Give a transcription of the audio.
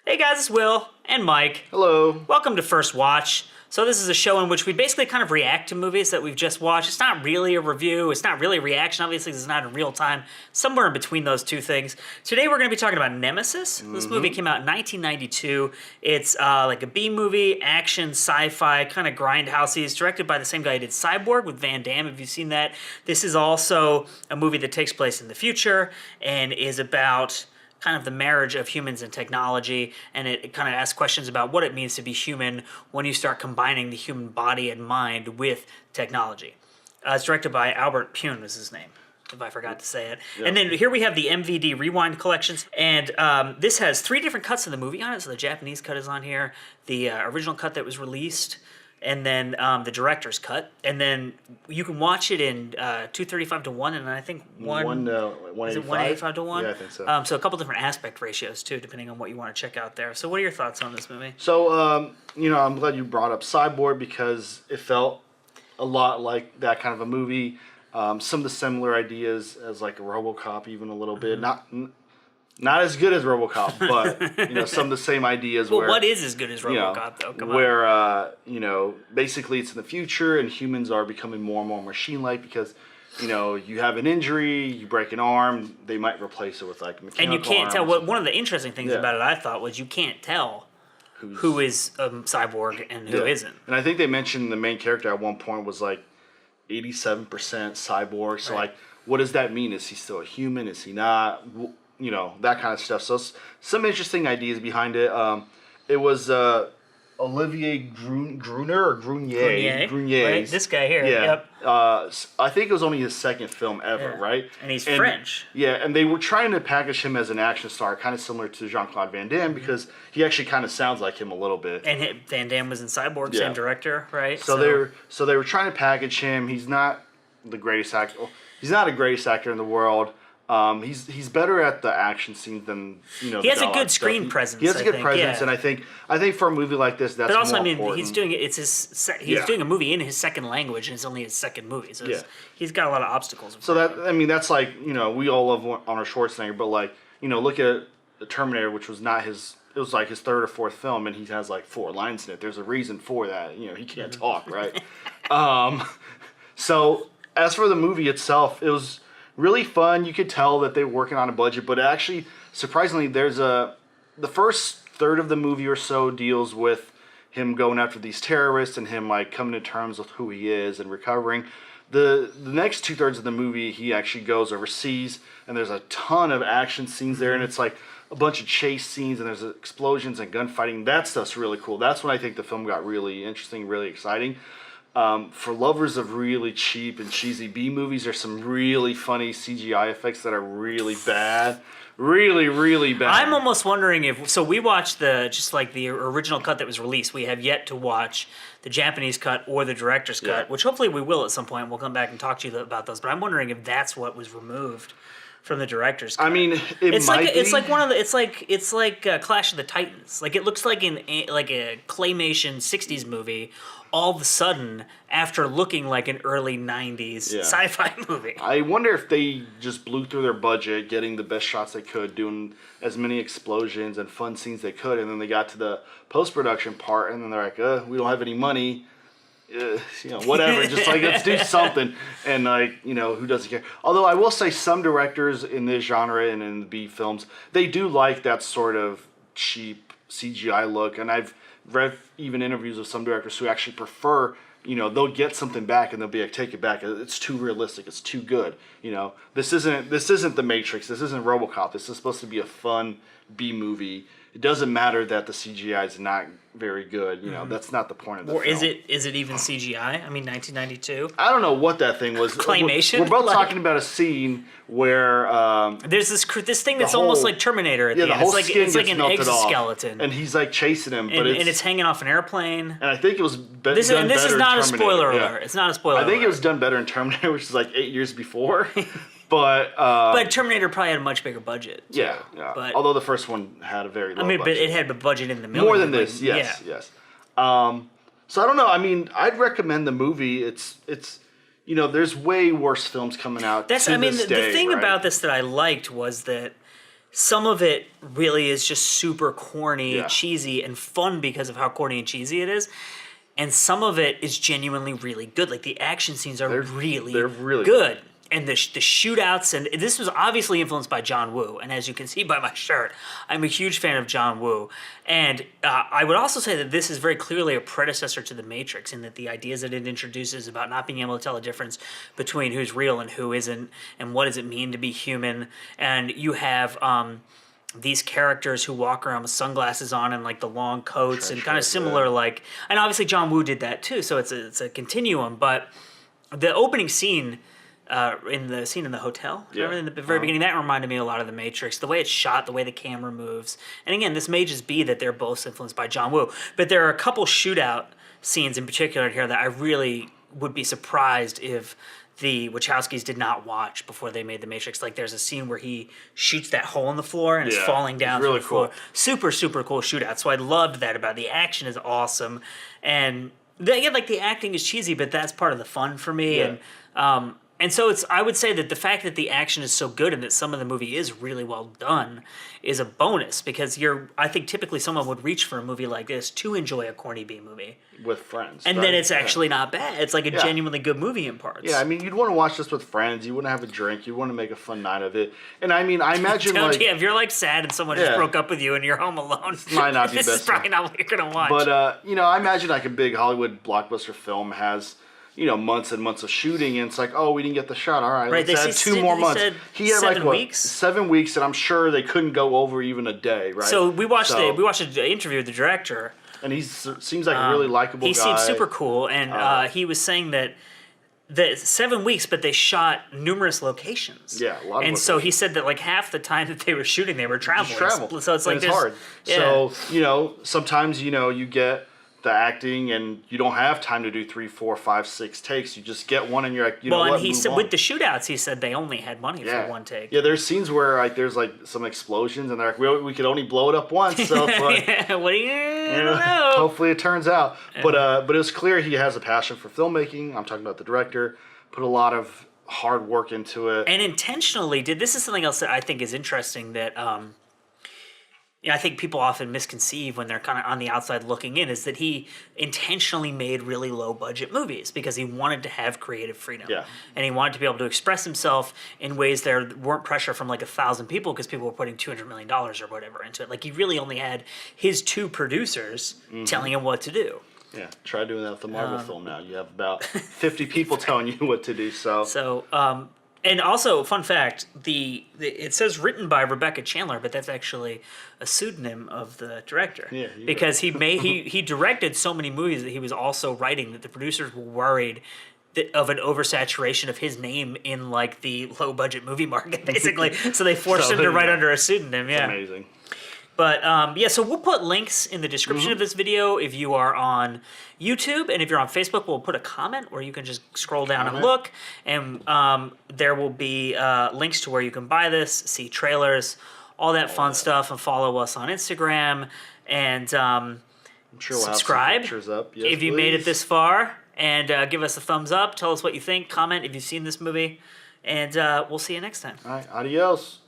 Hey guys, it's Will and Mike. Hello. Welcome to First Watch. So this is a show in which we basically kind of react to movies that we've just watched. It's not really a review. It's not really a reaction. Obviously, it's not in real time. Somewhere in between those two things. Today we're going to be talking about Nemesis. This movie came out in 1992. It's like a B movie, action, sci-fi, kind of grindhousey. It's directed by the same guy who did Cyborg with Van Damme. Have you seen that? This is also a movie that takes place in the future and is about kind of the marriage of humans and technology, and it kind of asks questions about what it means to be human when you start combining the human body and mind with technology. It's directed by Albert Pune, was his name, if I forgot to say it. Yep. And then here we have the MVD Rewind collections, and this has 3 different cuts of the movie on it. So the Japanese cut is on here, the original cut that was released, and then the director's cut, and then you can watch it in 235:1, and I think is it 185:1? Yeah, I think so. So a couple different aspect ratios too, depending on what you want to check out there. So what are your thoughts on this movie? So, I'm glad you brought up Cyborg because it felt a lot like that kind of a movie. Some of the similar ideas as like a RoboCop, even a little bit. Not as good as RoboCop, but some of the same ideas. Well, what is as good as RoboCop though? Come on. Where basically it's in the future and humans are becoming more and more machine-like because you have an injury, you break an arm, they might replace it with like mechanical and you can't arms. tell. One of the interesting things about it, I thought, was you can't tell who is a cyborg and who isn't. And I think they mentioned the main character at one point was like 87% cyborg. So like, what does that mean? Is he still a human? Is he not? That kind of stuff. So some interesting ideas behind it. It was Olivier Gruner or Grunier. Right? This guy here. Yeah. Yep. I think it was only his second film ever, right? And he's French. Yeah, and they were trying to package him as an action star, kind of similar to Jean-Claude Van Damme, because he actually kind of sounds like him a little bit. And Van Damme was in Cyborg, same director, right? So they were trying to package him. He's not the greatest actor. He's not a greatest actor in the world. He's better at the action scenes than He has a good screen presence. He has a good presence, and I think for a movie like this, that's. But also, more important. he's doing it. It's he's doing a movie in his second language, and it's only his second movie, so he's got a lot of obstacles. So that's like we all love Arnold Schwarzenegger, but like look at the Terminator, which was not his. It was like his 3rd or 4th film, and he has like 4 lines in it. There's a reason for that. He can't talk, right? So as for the movie itself, it was really fun. You could tell that they were working on a budget, but actually, surprisingly, the first third of the movie or so deals with him going after these terrorists and him like coming to terms with who he is and recovering. The next 2/3 of the movie, he actually goes overseas, and there's a ton of action scenes there, and it's like a bunch of chase scenes, and there's explosions and gunfighting. That stuff's really cool. That's when I think the film got really interesting, really exciting. For lovers of really cheap and cheesy B movies, there's some really funny CGI effects that are really bad. Really, really bad. I'm almost wondering if... So we watched the original cut that was released. We have yet to watch the Japanese cut or the director's cut, which hopefully we will at some point. We'll come back and talk to you about those. But I'm wondering if that's what was removed from the director's cut. I mean, it's like Clash of the Titans. Like it looks like a claymation 60s movie all of a sudden after looking like an early 90s sci-fi movie. I wonder if they just blew through their budget, getting the best shots they could, doing as many explosions and fun scenes they could, and then they got to the post-production part, and then they're like, we don't have any money. Whatever, just like, let's do something. And like, who doesn't care? Although I will say some directors in this genre and in the B films, they do like that sort of cheap CGI look. And I've read even interviews of some directors who actually prefer, they'll get something back and they'll be like, take it back. It's too realistic. It's too good. This isn't The Matrix. This isn't RoboCop. This is supposed to be a fun B movie. It doesn't matter that the CGI is not very good. That's not the point of the film. Or is it even CGI? I mean, 1992. I don't know what that thing was. Claymation. We're both talking about a scene where there's this thing that's almost like Terminator at the end. The whole skin it's like gets an melted exoskeleton, off, and he's like chasing him, and it's hanging off an airplane. And I think it was done this better is not a spoiler alert. alert. It's not a spoiler. I think alert. it was done better in Terminator, which is like 8 years before. But Terminator probably had a much bigger budget. Too. Yeah. But, although the first one had a very low budget. but it had a budget in the millions. More than this, yes. So I don't know. I mean, I'd recommend the movie. It's there's way worse films coming out. The thing about this that I liked was that some of it really is just super corny, Yeah. cheesy, and fun because of how corny and cheesy it is. And some of it is genuinely really good. Like the action scenes are they're really really good. And the shootouts, and this was obviously influenced by John Woo. And as you can see by my shirt, I'm a huge fan of John Woo. And I would also say that this is very clearly a predecessor to The Matrix in that the ideas that it introduces about not being able to tell a difference between who's real and who isn't, and what does it mean to be human. And you have these characters who walk around with sunglasses on and like the long coats and kind of similar, like, and obviously John Woo did that too. So it's a continuum. But the opening scene, in the scene in the hotel, remember in the very beginning, that reminded me a lot of The Matrix. The way it's shot, the way the camera moves, and again, this may just be that they're both influenced by John Woo. But there are a couple shootout scenes in particular here that I really would be surprised if the Wachowskis did not watch before they made The Matrix. Like there's a scene where he shoots that hole in the floor and is falling down really to the floor. cool. Super cool shootout. So I loved that about it. The action is awesome, and again, like the acting is cheesy, but that's part of the fun for me. Yeah. And so I would say that the fact that the action is so good and that some of the movie is really well done is a bonus because I think typically someone would reach for a movie like this to enjoy a corny B movie. With friends. And then it's actually not bad. It's like a genuinely good movie in parts. Yeah, I mean, you'd want to watch this with friends. You wouldn't have a drink. You want to make a fun night of it. And I mean, I imagine if you're like sad and someone just broke up with you and you're home alone, might not be this best is probably not what you're going to watch. But, I imagine like a big Hollywood blockbuster film has months and months of shooting, and it's like, oh, we didn't get the shot. All right, let's add 2 more months. He had 7 weeks? 7 weeks, and I'm sure they couldn't go over even a day, right? So we watched an interview with the director, and he seems like a really likable guy. He seems super cool, and he was saying that the 7 weeks, but they shot numerous locations. Yeah, a lot of locations. So he said that like half the time that they were shooting, they were traveling. So it's like it's hard. Yeah. So sometimes you get the acting and you don't have time to do 3, 4, 5, 6 takes. You just get one and you're like, and he said with the shootouts, he said they only had money for one take. Yeah, there's scenes where like there's like some explosions and they're like, we could only blow it up once. So it's like, what do you don't know? Hopefully it turns out. But it was clear he has a passion for filmmaking. I'm talking about the director. Put a lot of hard work into it. And intentionally did. This is something else that I think is interesting that I think people often misconceive when they're kind of on the outside looking in, is that he intentionally made really low budget movies because he wanted to have creative freedom. Yeah. And he wanted to be able to express himself in ways there weren't pressure from like 1,000 people because people were putting $200 million or whatever into it. Like he really only had his 2 producers telling him what to do. Yeah, try doing that with the Marvel film now. You have about 50 people telling you what to do. And also, fun fact: it says written by Rebecca Chandler, but that's actually a pseudonym of the director. Yeah, because he directed so many movies that he was also writing that the producers were worried of an oversaturation of his name in like the low budget movie market, basically. So they forced him to write under a pseudonym. Yeah, it's amazing. But so we'll put links in the description of this video if you are on YouTube, and if you're on Facebook, we'll put a comment where you can just scroll down and look, and there will be links to where you can buy this, see trailers, all that fun stuff, and follow us on Instagram, and I'm sure we'll subscribe have some pictures up. Yes, if you made it this far, and give us a thumbs up. Tell us what you think. Comment if you've seen this movie, and we'll see you next time. All right, adios.